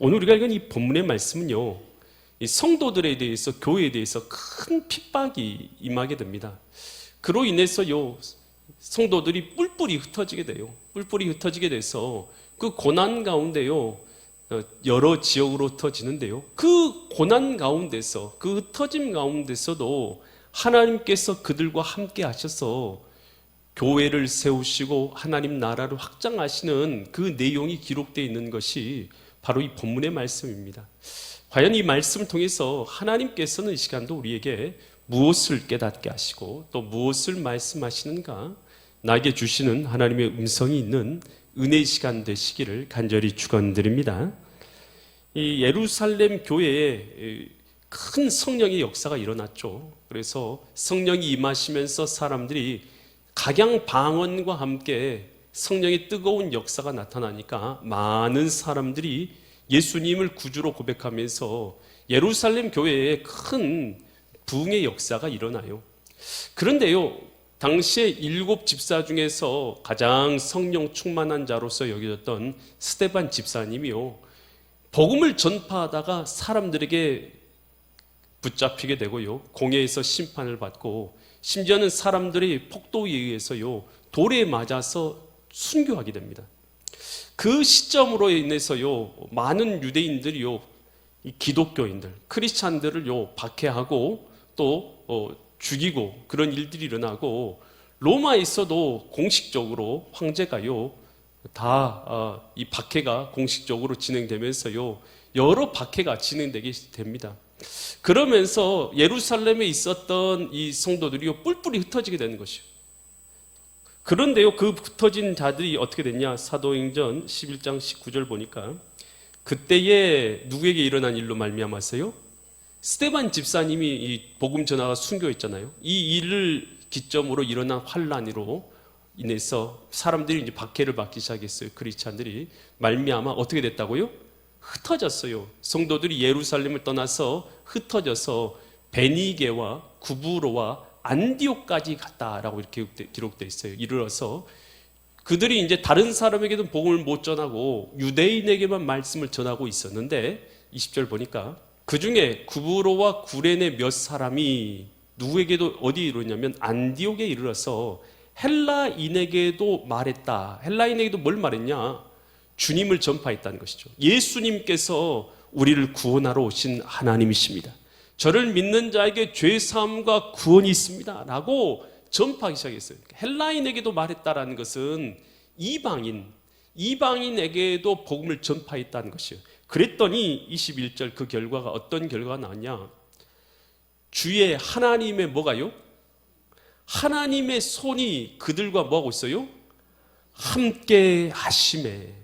오늘 우리가 읽은 이 본문의 말씀은요, 이 성도들에 대해서, 교회에 대해서 큰 핍박이 임하게 됩니다. 그로 인해서요, 성도들이 뿔뿔이 흩어지게 돼요. 뿔뿔이 흩어지게 돼서 그 고난 가운데요, 여러 지역으로 흩어지는데요, 그 고난 가운데서, 그 흩어짐 가운데서도 하나님께서 그들과 함께 하셔서 교회를 세우시고 하나님 나라를 확장하시는 그 내용이 기록되어 있는 것이 바로 이 본문의 말씀입니다. 과연 이 말씀을 통해서 하나님께서는 이 시간도 우리에게 무엇을 깨닫게 하시고 또 무엇을 말씀하시는가, 나에게 주시는 하나님의 음성이 있는 은혜의 시간 되시기를 간절히 축원드립니다. 이 예루살렘 교회에 큰 성령의 역사가 일어났죠. 그래서 성령이 임하시면서 사람들이 각양 방언과 함께 성령의 뜨거운 역사가 나타나니까 많은 사람들이 예수님을 구주로 고백하면서 예루살렘 교회에 큰 부흥의 역사가 일어나요. 그런데요, 당시에 7 집사 중에서 가장 성령 충만한 자로서 여겨졌던 스데반 집사님이요, 복음을 전파하다가 사람들에게 붙잡히게 되고요, 공회에서 심판을 받고 심지어는 사람들이 폭도에 의해서요, 돌에 맞아서 순교하게 됩니다. 그 시점으로 인해서요, 많은 유대인들이요, 이 기독교인들, 크리스찬들을요 박해하고 또 죽이고 그런 일들이 일어나고, 로마에서도 공식적으로 황제가요 다 이 박해가 공식적으로 진행되면서요, 여러 박해가 진행되게 됩니다. 그러면서 예루살렘에 있었던 이 성도들이 뿔뿔이 흩어지게 되는 것이요. 그런데요, 그 흩어진 자들이 어떻게 됐냐? 사도행전 11장 19절 보니까 그때에 누구에게 일어난 일로 말미암았어요? 스데반 집사님이 이 복음 전하가 순교했잖아요. 이 일을 기점으로 일어난 환란으로 인해서 사람들이 이제 박해를 받기 시작했어요. 크리스찬들이 말미암아 어떻게 됐다고요? 흩어졌어요. 성도들이 예루살렘을 떠나서 흩어져서 베니게와 구브로와 안디옥까지 갔다라고 이렇게 기록되어 있어요. 이르러서 그들이 이제 다른 사람에게도 복음을 못 전하고 유대인에게만 말씀을 전하고 있었는데, 20절 보니까 그 중에 구브로와 구레네 몇 사람이 누구에게도 어디에 이르렀냐면 안디옥에 이르러서 헬라인에게도 말했다. 헬라인에게도 뭘 말했냐? 주님을 전파했다는 것이죠. 예수님께서 우리를 구원하러 오신 하나님이십니다. 저를 믿는 자에게 죄사함과 구원이 있습니다 라고 전파하기 시작했어요. 헬라인에게도 말했다라는 것은 이방인에게도 복음을 전파했다는 것이에요. 그랬더니 21절 그 결과가 어떤 결과가 나왔냐? 주의 하나님의 뭐가요? 하나님의 손이 그들과 뭐하고 있어요? 함께 하심에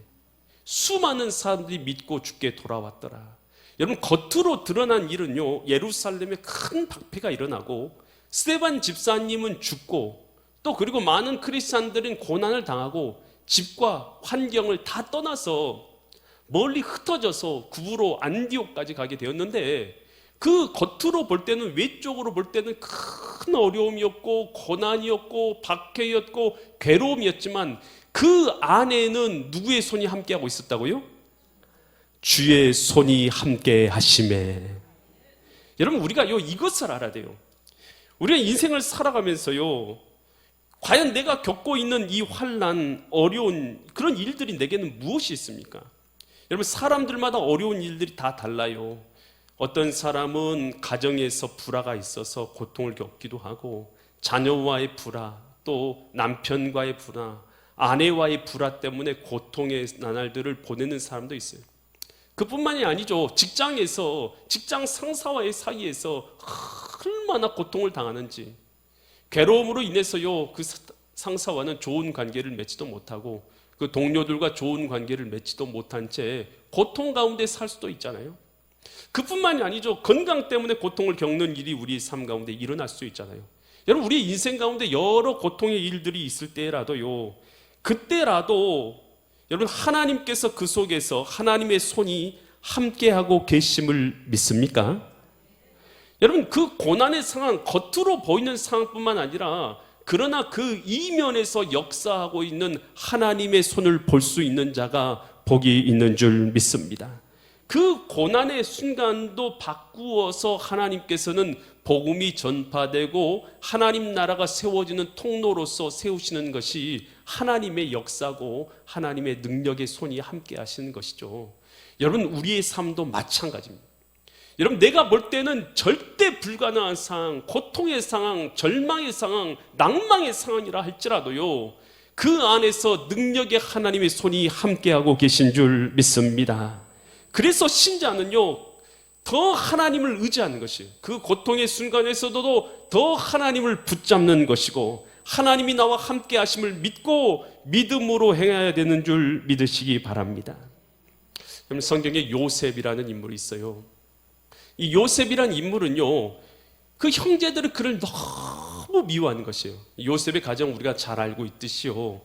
수많은 사람들이 믿고 주께 돌아왔더라. 여러분, 겉으로 드러난 일은요, 예루살렘에 큰 박해가 일어나고 스데반 집사님은 죽고 또 그리고 많은 크리스찬들은 고난을 당하고 집과 환경을 다 떠나서 멀리 흩어져서 구브로 안디옥까지 가게 되었는데, 그 겉으로 볼 때는, 외적으로 볼 때는 큰 어려움이었고 고난이었고 박해였고 괴로움이었지만 그 안에는 누구의 손이 함께하고 있었다고요? 주의 손이 함께 하심에. 여러분, 우리가요 이것을 알아야 돼요. 우리가 인생을 살아가면서요, 과연 내가 겪고 있는 이 환난, 어려운 그런 일들이 내게는 무엇이 있습니까? 여러분, 사람들마다 어려운 일들이 다 달라요. 어떤 사람은 가정에서 불화가 있어서 고통을 겪기도 하고, 자녀와의 불화, 또 남편과의 불화, 아내와의 불화 때문에 고통의 나날들을 보내는 사람도 있어요. 그뿐만이 아니죠. 직장에서, 직장 상사와의 사이에서 얼마나 고통을 당하는지, 괴로움으로 인해서요 그 상사와는 좋은 관계를 맺지도 못하고 그 동료들과 좋은 관계를 맺지도 못한 채 고통 가운데 살 수도 있잖아요. 그뿐만이 아니죠. 건강 때문에 고통을 겪는 일이 우리 삶 가운데 일어날 수 있잖아요. 여러분, 우리 인생 가운데 여러 고통의 일들이 있을 때라도요, 그때라도 여러분, 하나님께서 그 속에서 하나님의 손이 함께하고 계심을 믿습니까? 여러분, 그 고난의 상황, 겉으로 보이는 상황뿐만 아니라 그러나 그 이면에서 역사하고 있는 하나님의 손을 볼 수 있는 자가 복이 있는 줄 믿습니다. 그 고난의 순간도 바꾸어서 하나님께서는 복음이 전파되고 하나님 나라가 세워지는 통로로서 세우시는 것이 하나님의 역사고 하나님의 능력의 손이 함께 하시는 것이죠. 여러분, 우리의 삶도 마찬가지입니다. 여러분, 내가 볼 때는 절대 불가능한 상황, 고통의 상황, 절망의 상황, 낭망의 상황이라 할지라도요, 그 안에서 능력의 하나님의 손이 함께하고 계신 줄 믿습니다. 그래서 신자는요, 더 하나님을 의지하는 것이에요. 그 고통의 순간에서도 더 하나님을 붙잡는 것이고, 하나님이 나와 함께 하심을 믿고 믿음으로 행해야 되는 줄 믿으시기 바랍니다. 그럼 성경에 요셉이라는 인물이 있어요. 이 요셉이라는 인물은요, 그 형제들은 그를 너무 미워하는 것이에요. 요셉의 가정 우리가 잘 알고 있듯이요,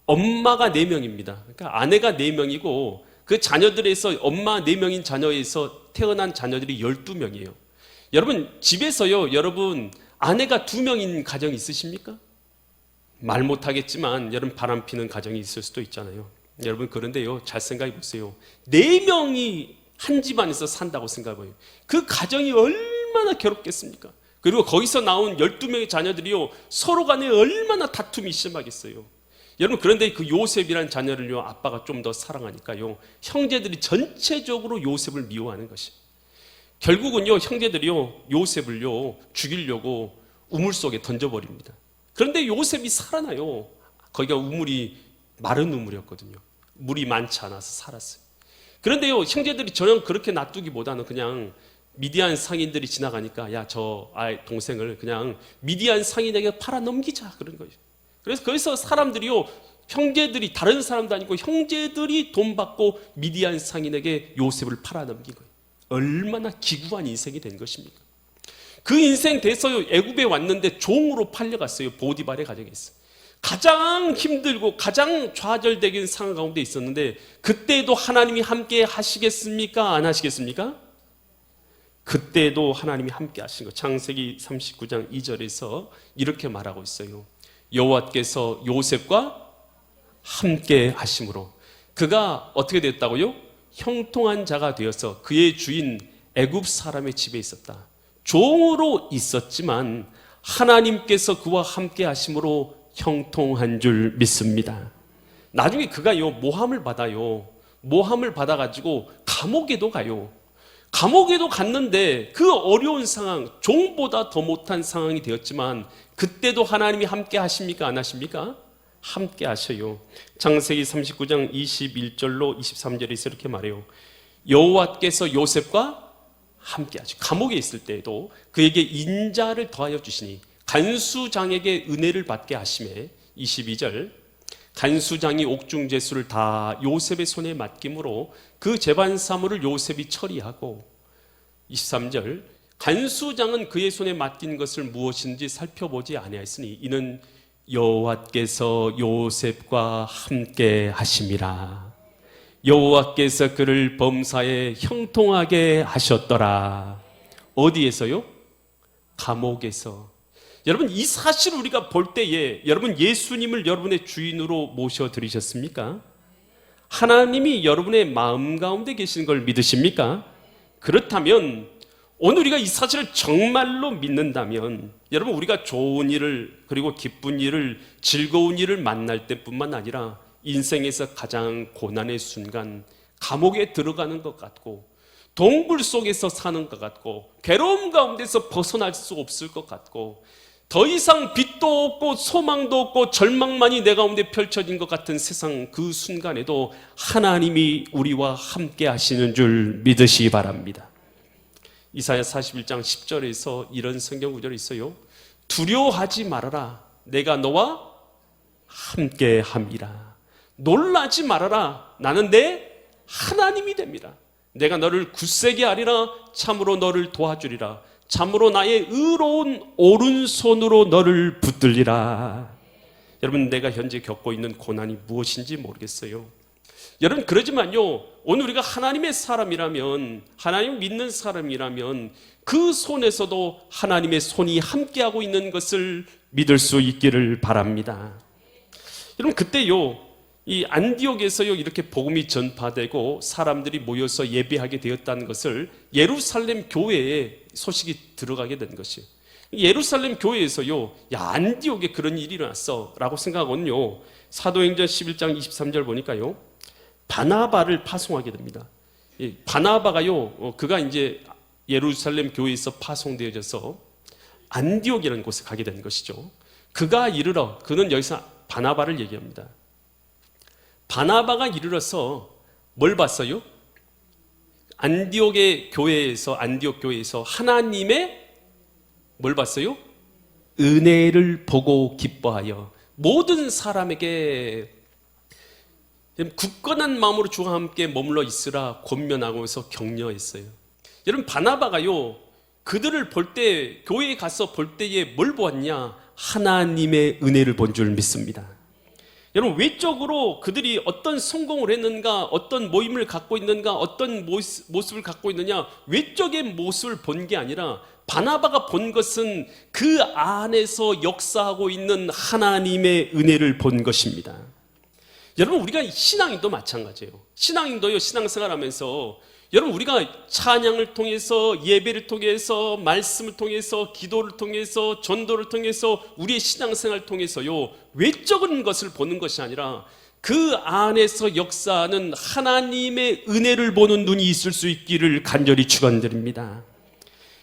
엄마가 4명입니다. 그러니까 아내가 4명이고 그 자녀들에서 엄마 4명인 자녀에서 태어난 자녀들이 12명이에요. 여러분, 집에서요, 여러분 아내가 2명인 가정이 있으십니까? 말 못하겠지만 여러분 바람피는 가정이 있을 수도 있잖아요. 여러분, 그런데요, 잘 생각해 보세요. 4명이 한 집안에서 산다고 생각해봐요. 그 가정이 얼마나 괴롭겠습니까? 그리고 거기서 나온 12명의 자녀들이요, 서로 간에 얼마나 다툼이 심하겠어요. 여러분, 그런데 그 요셉이라는 자녀를요, 아빠가 좀 더 사랑하니까요, 형제들이 전체적으로 요셉을 미워하는 것이. 결국은요, 형제들이요, 요셉을요, 죽이려고 우물 속에 던져버립니다. 그런데 요셉이 살아나요. 거기가 우물이 마른 우물이었거든요. 물이 많지 않아서 살았어요. 그런데요, 형제들이 전혀 그렇게 놔두기보다는 그냥 미디안 상인들이 지나가니까, 야, 저 동생을 그냥 미디안 상인에게 팔아 넘기자, 그런 거예요. 그래서 거기서 사람들이요, 형제들이, 다른 사람도 아니고 형제들이 돈 받고 미디안 상인에게 요셉을 팔아 넘긴 거예요. 얼마나 기구한 인생이 된 것입니까? 그 인생 돼서 애굽에 왔는데 종으로 팔려갔어요. 보디발의 가정에 있어요. 가장 힘들고 가장 좌절되긴 상황 가운데 있었는데, 그때도 하나님이 함께 하시겠습니까? 안 하시겠습니까? 그때도 하나님이 함께 하신 것. 창세기 39장 2절에서 이렇게 말하고 있어요. 여호와께서 요셉과 함께 하심으로 그가 어떻게 됐다고요? 형통한 자가 되어서 그의 주인 애굽 사람의 집에 있었다. 종으로 있었지만 하나님께서 그와 함께 하심으로 형통한 줄 믿습니다. 나중에 그가요, 모함을 받아요. 모함을 받아가지고 감옥에도 가요. 감옥에도 갔는데 그 어려운 상황, 종보다 더 못한 상황이 되었지만 그때도 하나님이 함께 하십니까? 안 하십니까? 함께 하셔요. 창세기 39장 21절로 23절에서 이렇게 말해요. 여호와께서 요셉과 함께 하시고, 감옥에 있을 때에도 그에게 인자를 더하여 주시니 간수장에게 은혜를 받게 하심에, 22절, 간수장이 옥중제수를 다 요셉의 손에 맡김으로 그 재반 사물을 요셉이 처리하고, 23절, 간수장은 그의 손에 맡긴 것을 무엇인지 살펴보지 아니하였으니 이는 여호와께서 요셉과 함께 하심이라. 여호와께서 그를 범사에 형통하게 하셨더라. 어디에서요? 감옥에서. 여러분, 이 사실을 우리가 볼 때에 여러분, 예수님을 여러분의 주인으로 모셔드리셨습니까? 하나님이 여러분의 마음 가운데 계신 걸 믿으십니까? 그렇다면 오늘 우리가 이 사실을 정말로 믿는다면, 여러분, 우리가 좋은 일을, 그리고 기쁜 일을, 즐거운 일을 만날 때뿐만 아니라 인생에서 가장 고난의 순간, 감옥에 들어가는 것 같고 동굴 속에서 사는 것 같고 괴로움 가운데서 벗어날 수 없을 것 같고 더 이상 빛도 없고 소망도 없고 절망만이 내 가운데 펼쳐진 것 같은 세상, 그 순간에도 하나님이 우리와 함께 하시는 줄 믿으시기 바랍니다. 이사야 41장 10절에서 이런 성경 구절이 있어요. 두려워하지 말아라, 내가 너와 함께 함이라. 놀라지 말아라, 나는 내 하나님이 됩니다. 내가 너를 굳세게 하리라, 참으로 너를 도와주리라. 참으로 나의 의로운 오른손으로 너를 붙들리라. 여러분, 내가 현재 겪고 있는 고난이 무엇인지 모르겠어요. 여러분, 그러지만요, 오늘 우리가 하나님의 사람이라면, 하나님 믿는 사람이라면 그 손에서도 하나님의 손이 함께하고 있는 것을 믿을 수 있기를 바랍니다. 여러분, 그때요, 이 안디옥에서요 이렇게 복음이 전파되고 사람들이 모여서 예배하게 되었다는 것을 예루살렘 교회에 소식이 들어가게 된 것이에요. 예루살렘 교회에서요, 야, 안디옥에 그런 일이 일어났어 라고 생각하거든요. 사도행전 11장 23절 보니까요, 바나바를 파송하게 됩니다. 바나바가요, 그가 이제 예루살렘 교회에서 파송되어져서 안디옥이라는 곳에 가게 된 것이죠. 그가 이르러, 그는 여기서 바나바를 얘기합니다. 바나바가 이르러서 뭘 봤어요? 안디옥의 교회에서, 안디옥 교회에서 하나님의 뭘 봤어요? 은혜를 보고 기뻐하여 모든 사람에게 굳건한 마음으로 주와 함께 머물러 있으라 권면하고서 격려했어요. 여러분, 바나바가요 그들을 볼 때, 교회에 가서 볼 때에 뭘 보았냐? 하나님의 은혜를 본 줄 믿습니다. 여러분, 외적으로 그들이 어떤 성공을 했는가, 어떤 모임을 갖고 있는가, 어떤 모습을 갖고 있느냐, 외적의 모습을 본 게 아니라 바나바가 본 것은 그 안에서 역사하고 있는 하나님의 은혜를 본 것입니다. 여러분, 우리가 신앙인도 마찬가지예요. 신앙인도요, 신앙생활하면서 여러분, 우리가 찬양을 통해서, 예배를 통해서, 말씀을 통해서, 기도를 통해서, 전도를 통해서, 우리의 신앙생활을 통해서요, 외적인 것을 보는 것이 아니라 그 안에서 역사하는 하나님의 은혜를 보는 눈이 있을 수 있기를 간절히 축원드립니다.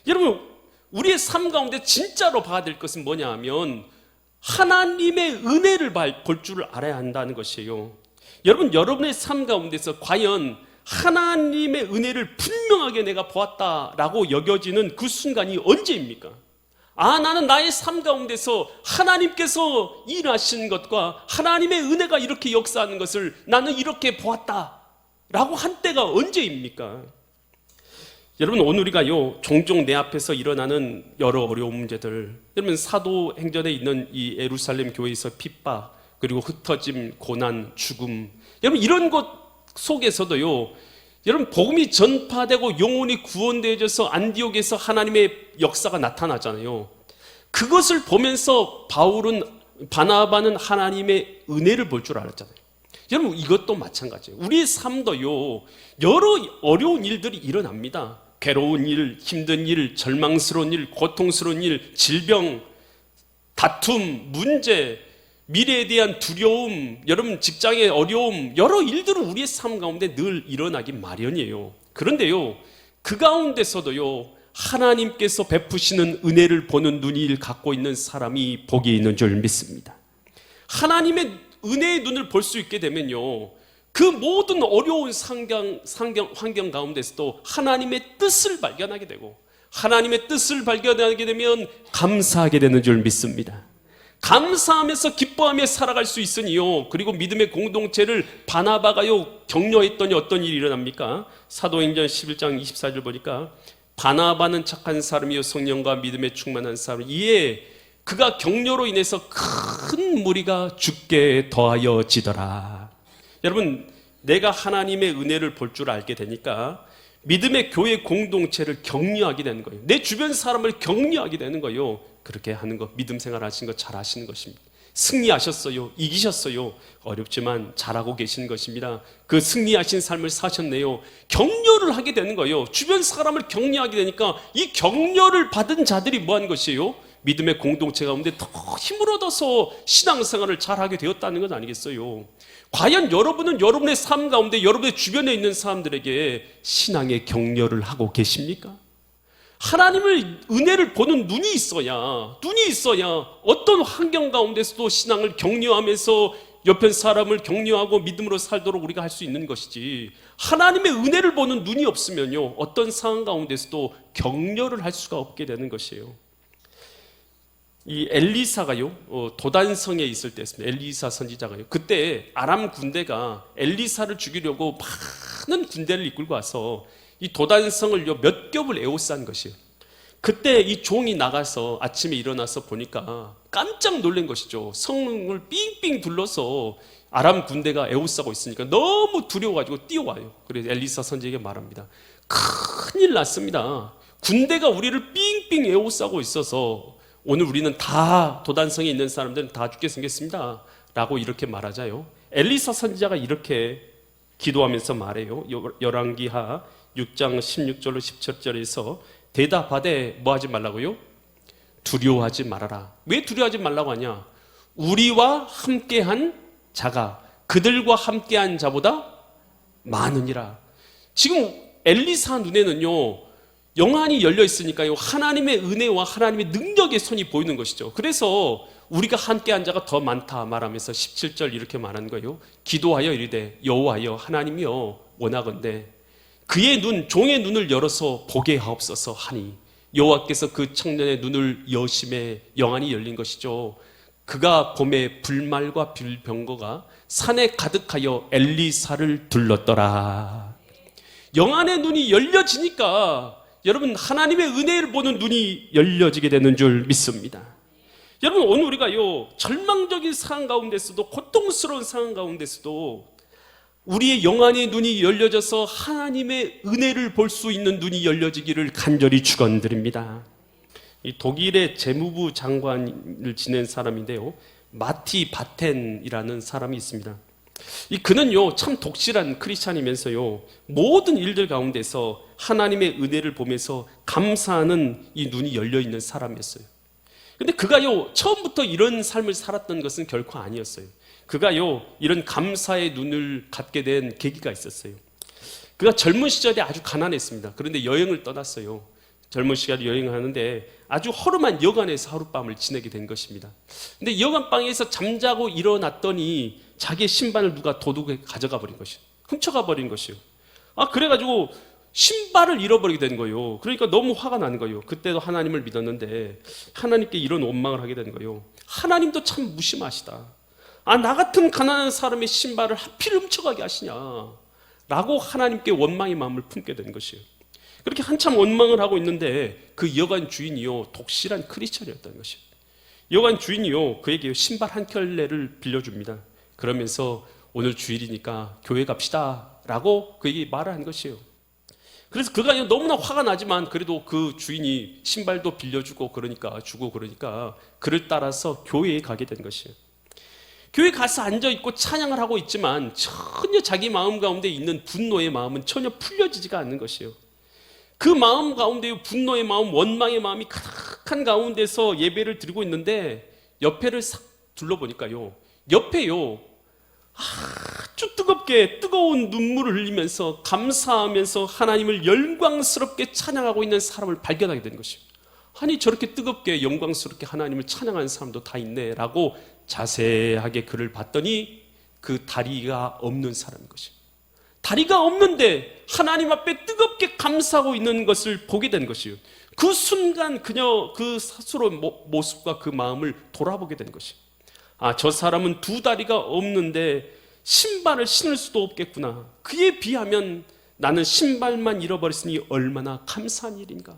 여러분, 우리의 삶 가운데 진짜로 봐야 될 것은 뭐냐 하면 하나님의 은혜를 볼 줄 알아야 한다는 것이에요. 여러분, 여러분의 삶 가운데서 과연 하나님의 은혜를 분명하게 내가 보았다라고 여겨지는 그 순간이 언제입니까? 아, 나는 나의 삶 가운데서 하나님께서 일하신 것과 하나님의 은혜가 이렇게 역사하는 것을 나는 이렇게 보았다라고 한 때가 언제입니까? 여러분, 오늘 우리가요 종종 내 앞에서 일어나는 여러 어려운 문제들, 여러분, 사도행전에 있는 이 예루살렘 교회에서 핍박, 그리고 흩어짐, 고난, 죽음, 여러분, 이런 것 속에서도요, 여러분, 복음이 전파되고 영혼이 구원되어져서 안디옥에서 하나님의 역사가 나타나잖아요. 그것을 보면서 바나바는 하나님의 은혜를 볼 줄 알았잖아요. 여러분, 이것도 마찬가지예요. 우리의 삶도요 여러 어려운 일들이 일어납니다. 괴로운 일, 힘든 일, 절망스러운 일, 고통스러운 일, 질병, 다툼, 문제, 미래에 대한 두려움, 여러분 직장의 어려움, 여러 일들은 우리의 삶 가운데 늘 일어나기 마련이에요. 그런데요, 그 가운데서도요 하나님께서 베푸시는 은혜를 보는 눈을 갖고 있는 사람이 복이 있는 줄 믿습니다. 하나님의 은혜의 눈을 볼 수 있게 되면요, 그 모든 어려운 환경 가운데서도 하나님의 뜻을 발견하게 되고, 하나님의 뜻을 발견하게 되면 감사하게 되는 줄 믿습니다. 감사하면서 기뻐하며 살아갈 수 있으니요, 그리고 믿음의 공동체를 바나바가요 격려했더니 어떤 일이 일어납니까? 사도행전 11장 24절 보니까 바나바는 착한 사람이요 성령과 믿음에 충만한 사람, 이에 그가 격려로 인해서 큰 무리가 죽게 더하여지더라. 여러분, 내가 하나님의 은혜를 볼 줄 알게 되니까 믿음의 교회 공동체를 격려하게 되는 거예요. 내 주변 사람을 격려하게 되는 거예요. 그렇게 하는 거, 믿음 생활 하시는 거 잘 하시는 것입니다. 승리하셨어요. 이기셨어요. 어렵지만 잘하고 계시는 것입니다. 그 승리하신 삶을 사셨네요. 격려를 하게 되는 거예요. 주변 사람을 격려하게 되니까 이 격려를 받은 자들이 뭐한 것이에요? 믿음의 공동체 가운데 더 힘을 얻어서 신앙생활을 잘하게 되었다는 것 아니겠어요? 과연 여러분은 여러분의 삶 가운데 여러분의 주변에 있는 사람들에게 신앙의 격려를 하고 계십니까? 하나님을, 은혜를 보는 눈이 있어야 어떤 환경 가운데서도 신앙을 격려하면서 옆에 사람을 격려하고 믿음으로 살도록 우리가 할 수 있는 것이지, 하나님의 은혜를 보는 눈이 없으면요 어떤 상황 가운데서도 격려를 할 수가 없게 되는 것이에요. 이 엘리사가요 도단성에 있을 때였습니다. 엘리사 선지자가요, 그때 아람 군대가 엘리사를 죽이려고 많은 군대를 이끌고 와서 이 도단성을 몇 겹을 에워싼 것이에요. 그때 이 종이 나가서 아침에 일어나서 보니까 깜짝 놀란 것이죠. 성을 삥삥 둘러서 아람 군대가 에워싸고 있으니까 너무 두려워가지고 뛰어와요. 그래서 엘리사 선지자에게 말합니다. 큰일 났습니다. 군대가 우리를 삥삥 에워싸고 있어서 오늘 우리는 다, 도단성에 있는 사람들은 다 죽게 생겼습니다 라고 이렇게 말하자요, 엘리사 선지자가 이렇게 기도하면서 말해요. 열왕기하 6장 16절로 17절에서 대답하되 뭐 하지 말라고요? 두려워하지 말아라. 왜 두려워하지 말라고 하냐? 우리와 함께한 자가 그들과 함께한 자보다 많으니라. 지금 엘리사 눈에는요, 영안이 열려 있으니까요, 하나님의 은혜와 하나님의 능력의 손이 보이는 것이죠. 그래서 우리가 함께한 자가 더 많다 말하면서 17절 이렇게 말하는 거예요. 기도하여 이르되 여호와여 하나님이여 원하건대 그의 눈, 종의 눈을 열어서 보게 하옵소서 하니 여호와께서 그 청년의 눈을 여심해 영안이 열린 것이죠. 그가 봄에 불말과 빌병거가 산에 가득하여 엘리사를 둘렀더라. 영안의 눈이 열려지니까 여러분 하나님의 은혜를 보는 눈이 열려지게 되는 줄 믿습니다. 여러분 오늘 우리가요 절망적인 상황 가운데서도 고통스러운 상황 가운데서도 우리의 영안의 눈이 열려져서 하나님의 은혜를 볼 수 있는 눈이 열려지기를 간절히 축원드립니다. 이 독일의 재무부 장관을 지낸 사람인데요, 마티 바텐이라는 사람이 있습니다. 그는요 참 독실한 크리스찬이면서요 모든 일들 가운데서 하나님의 은혜를 보면서 감사하는 이 눈이 열려 있는 사람이었어요. 근데 그가요 처음부터 이런 삶을 살았던 것은 결코 아니었어요. 그가요 이런 감사의 눈을 갖게 된 계기가 있었어요. 그가 젊은 시절에 아주 가난했습니다. 그런데 여행을 떠났어요. 젊은 시절에 여행을 하는데 아주 허름한 여관에서 하룻밤을 지내게 된 것입니다. 근데 여관방에서 잠자고 일어났더니 자기의 신발을 누가 도둑에 가져가 버린 것이에요. 훔쳐가 버린 것이에요. 그래가지고 신발을 잃어버리게 된 거예요. 그러니까 너무 화가 나는 거예요. 그때도 하나님을 믿었는데 하나님께 이런 원망을 하게 된 거예요. 하나님도 참 무심하시다. 나 같은 가난한 사람의 신발을 하필 훔쳐가게 하시냐 라고 하나님께 원망의 마음을 품게 된 것이에요. 그렇게 한참 원망을 하고 있는데 그 여관 주인이요 독실한 크리스천이었다는 것이에요. 여관 주인이요 그에게 신발 한 켤레를 빌려줍니다. 그러면서 오늘 주일이니까 교회 갑시다 라고 그에게 말을 한 것이에요. 그래서 그가 너무나 화가 나지만 그래도 그 주인이 신발도 빌려주고 그러니까 그를 따라서 교회에 가게 된 것이에요. 교회 가서 앉아있고 찬양을 하고 있지만 전혀 자기 마음 가운데 있는 분노의 마음은 전혀 풀려지지가 않는 것이에요. 그 마음 가운데 분노의 마음, 원망의 마음이 가득한 가운데서 예배를 드리고 있는데 옆에를 싹 둘러보니까요, 옆에요 아주 뜨거운 눈물을 흘리면서 감사하면서 하나님을 영광스럽게 찬양하고 있는 사람을 발견하게 된 것이에요. 아니 저렇게 뜨겁게 영광스럽게 하나님을 찬양하는 사람도 다 있네 라고 자세하게 그를 봤더니 그 다리가 없는 사람인 것이에요. 다리가 없는데 하나님 앞에 뜨겁게 감사하고 있는 것을 보게 된 것이에요. 그 순간 그녀 그 스스로 모습과 그 마음을 돌아보게 된 것이에요. 저 사람은 두 다리가 없는데 신발을 신을 수도 없겠구나. 그에 비하면 나는 신발만 잃어버렸으니 얼마나 감사한 일인가.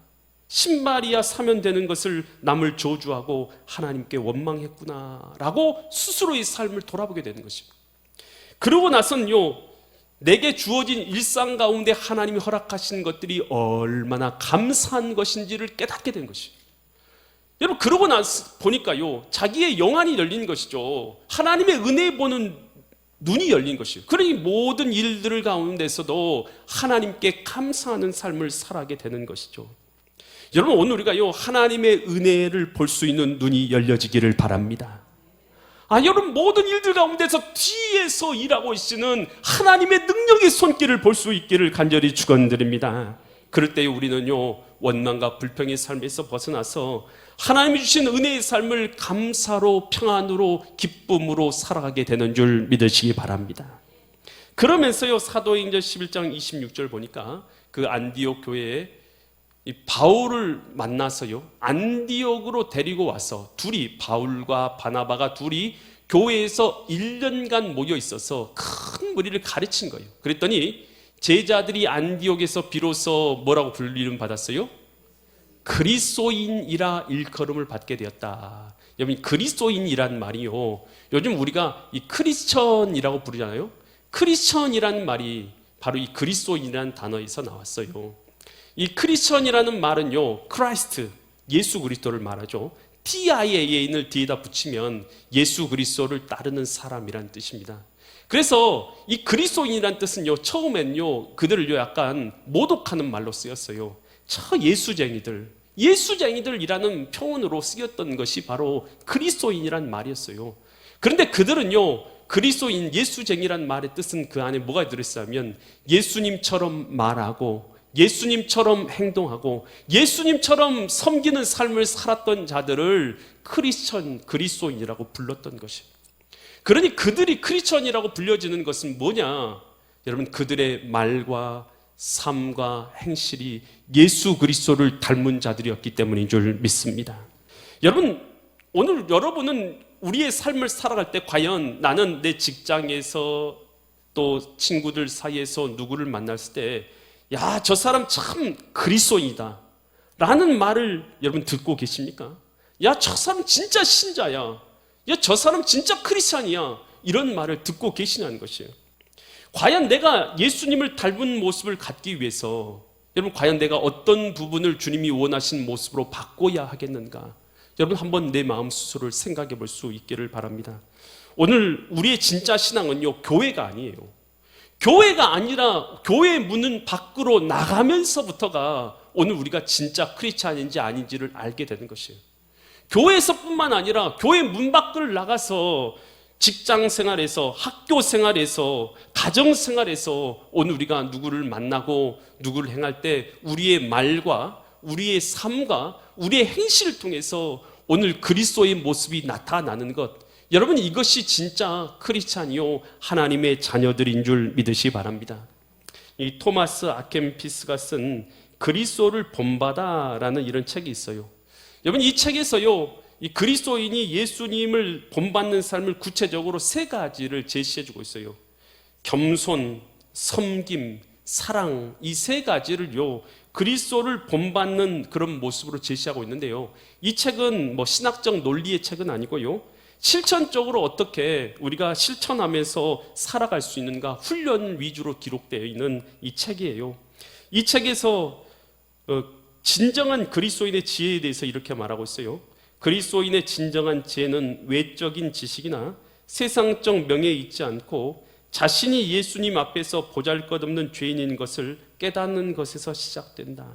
신발이야 사면 되는 것을 남을 저주하고 하나님께 원망했구나 라고 스스로의 삶을 돌아보게 되는 것입니다. 그러고 나서는요 내게 주어진 일상 가운데 하나님이 허락하신 것들이 얼마나 감사한 것인지를 깨닫게 된 것이에요. 여러분 그러고 나서 보니까요 자기의 영안이 열린 것이죠. 하나님의 은혜 보는 눈이 열린 것이에요. 그러니 모든 일들 가운데서도 하나님께 감사하는 삶을 살아가게 되는 것이죠. 여러분 오늘 우리가요 하나님의 은혜를 볼 수 있는 눈이 열려지기를 바랍니다. 여러분 모든 일들 가운데서 뒤에서 일하고 있는 하나님의 능력의 손길을 볼 수 있기를 간절히 축원드립니다. 그럴 때 우리는요 원망과 불평의 삶에서 벗어나서 하나님이 주신 은혜의 삶을 감사로 평안으로 기쁨으로 살아가게 되는 줄 믿으시기 바랍니다. 그러면서요 사도행전 11장 26절 보니까 그 안디옥 교회에 이 바울을 만나서요 안디옥으로 데리고 와서 바울과 바나바가 둘이 교회에서 1년간 모여 있어서 큰 무리를 가르친 거예요. 그랬더니 제자들이 안디옥에서 비로소 뭐라고 불리름 받았어요? 그리스도인이라 일컬음을 받게 되었다. 여러분 그리스도인이란 말이요 요즘 우리가 이 크리스천이라고 부르잖아요. 크리스천이란 말이 바로 이 그리스도인이라는 단어에서 나왔어요. 이 크리스천이라는 말은요 크라이스트, 예수 그리스도를 말하죠. TIAN을 뒤에다 붙이면 예수 그리스도를 따르는 사람이라는 뜻입니다. 그래서 이 그리스도인이란 뜻은요, 처음엔요, 그들을요, 약간 모독하는 말로 쓰였어요. 예수쟁이들이라는 표현으로 쓰였던 것이 바로 그리스도인이란 말이었어요. 그런데 그들은요, 그리스도인, 예수쟁이란 말의 뜻은 그 안에 뭐가 들어있냐면 예수님처럼 말하고 예수님처럼 행동하고 예수님처럼 섬기는 삶을 살았던 자들을 크리스천, 그리스도인이라고 불렀던 것입니다. 그러니 그들이 크리스천이라고 불려지는 것은 뭐냐? 여러분, 그들의 말과 삶과 행실이 예수 그리스도를 닮은 자들이었기 때문인 줄 믿습니다. 여러분, 오늘 여러분은 우리의 삶을 살아갈 때 과연 나는 내 직장에서 또 친구들 사이에서 누구를 만났을 때 야, 저 사람 참 그리스도인이다 라는 말을 여러분 듣고 계십니까? 야, 저 사람 진짜 신자야. 야, 저 사람 진짜 크리스찬이야. 이런 말을 듣고 계시냐는 것이에요. 과연 내가 예수님을 닮은 모습을 갖기 위해서 여러분, 과연 내가 어떤 부분을 주님이 원하신 모습으로 바꿔야 하겠는가? 여러분, 한번 내 마음 스스로를 생각해 볼 수 있기를 바랍니다. 오늘 우리의 진짜 신앙은요, 교회가 아니에요. 교회가 아니라 교회의 문은 밖으로 나가면서부터가 오늘 우리가 진짜 크리스찬인지 아닌지를 알게 되는 것이에요. 교회에서뿐만 아니라 교회 문 밖을 나가서 직장 생활에서, 학교 생활에서, 가정 생활에서 오늘 우리가 누구를 만나고 누구를 행할 때 우리의 말과 우리의 삶과 우리의 행실을 통해서 오늘 그리스도의 모습이 나타나는 것, 여러분, 이것이 진짜 크리스찬이요 하나님의 자녀들인 줄 믿으시 바랍니다. 이 토마스 아켄피스가 쓴 그리스도를 본받아라는 이런 책이 있어요. 여러분, 이 책에서요, 이 그리스도인이 예수님을 본받는 삶을 구체적으로 세 가지를 제시해주고 있어요. 겸손, 섬김, 사랑, 이 세 가지를요, 그리스도를 본받는 그런 모습으로 제시하고 있는데요. 이 책은 뭐 신학적 논리의 책은 아니고요, 실천적으로 어떻게 우리가 실천하면서 살아갈 수 있는가, 훈련 위주로 기록되어 있는 이 책이에요. 이 책에서 진정한 그리스도인의 지혜에 대해서 이렇게 말하고 있어요. 그리스도인의 진정한 지혜는 외적인 지식이나 세상적 명예에 있지 않고 자신이 예수님 앞에서 보잘것없는 죄인인 것을 깨닫는 것에서 시작된다.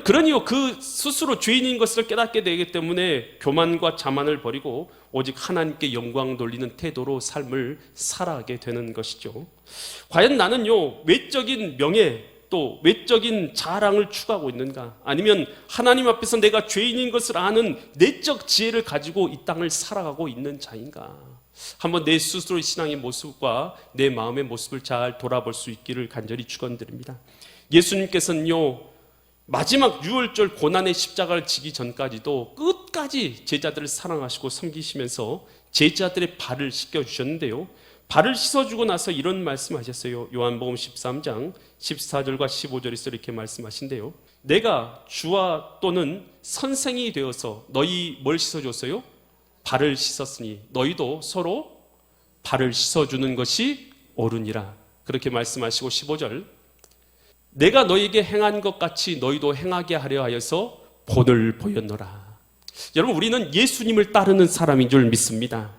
그러니요, 그 스스로 죄인인 것을 깨닫게 되기 때문에 교만과 자만을 버리고 오직 하나님께 영광 돌리는 태도로 삶을 살아가게 되는 것이죠. 과연 나는요, 외적인 명예 또 외적인 자랑을 추구하고 있는가? 아니면 하나님 앞에서 내가 죄인인 것을 아는 내적 지혜를 가지고 이 땅을 살아가고 있는 자인가? 한번 내 스스로의 신앙의 모습과 내 마음의 모습을 잘 돌아볼 수 있기를 간절히 축원드립니다. 예수님께서는요, 마지막 유월절 고난의 십자가를 지기 전까지도 끝까지 제자들을 사랑하시고 섬기시면서 제자들의 발을 씻겨주셨는데요, 발을 씻어주고 나서 이런 말씀하셨어요. 요한복음 13장 14절과 15절에서 이렇게 말씀하신대요. 내가 주와 또는 선생이 되어서 너희 뭘 씻어줬어요? 발을 씻었으니 너희도 서로 발을 씻어주는 것이 옳으니라. 그렇게 말씀하시고 15절, 내가 너희에게 행한 것 같이 너희도 행하게 하려 하여서 본을 보였노라. 여러분, 우리는 예수님을 따르는 사람인 줄 믿습니다.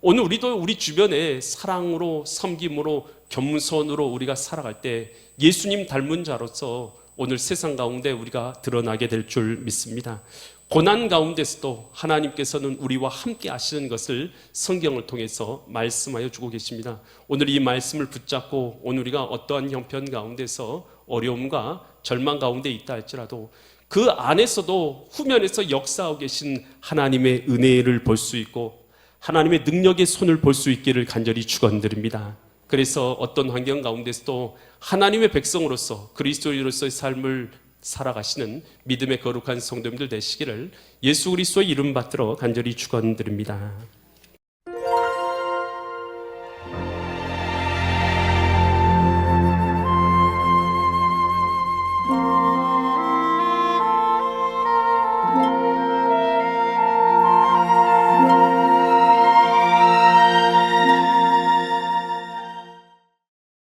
오늘 우리도 우리 주변에 사랑으로, 섬김으로, 겸손으로 우리가 살아갈 때 예수님 닮은 자로서 오늘 세상 가운데 우리가 드러나게 될 줄 믿습니다. 고난 가운데서도 하나님께서는 우리와 함께 하시는 것을 성경을 통해서 말씀하여 주고 계십니다. 오늘 이 말씀을 붙잡고 오늘 우리가 어떠한 형편 가운데서 어려움과 절망 가운데 있다 할지라도 그 안에서도 후면에서 역사하고 계신 하나님의 은혜를 볼 수 있고 하나님의 능력의 손을 볼 수 있기를 간절히 축원드립니다. 그래서 어떤 환경 가운데서도 하나님의 백성으로서 그리스도인으로서의 삶을 살아가시는 믿음의 거룩한 성도님들 되시기를 예수 그리스도의 이름 받들어 간절히 축원드립니다.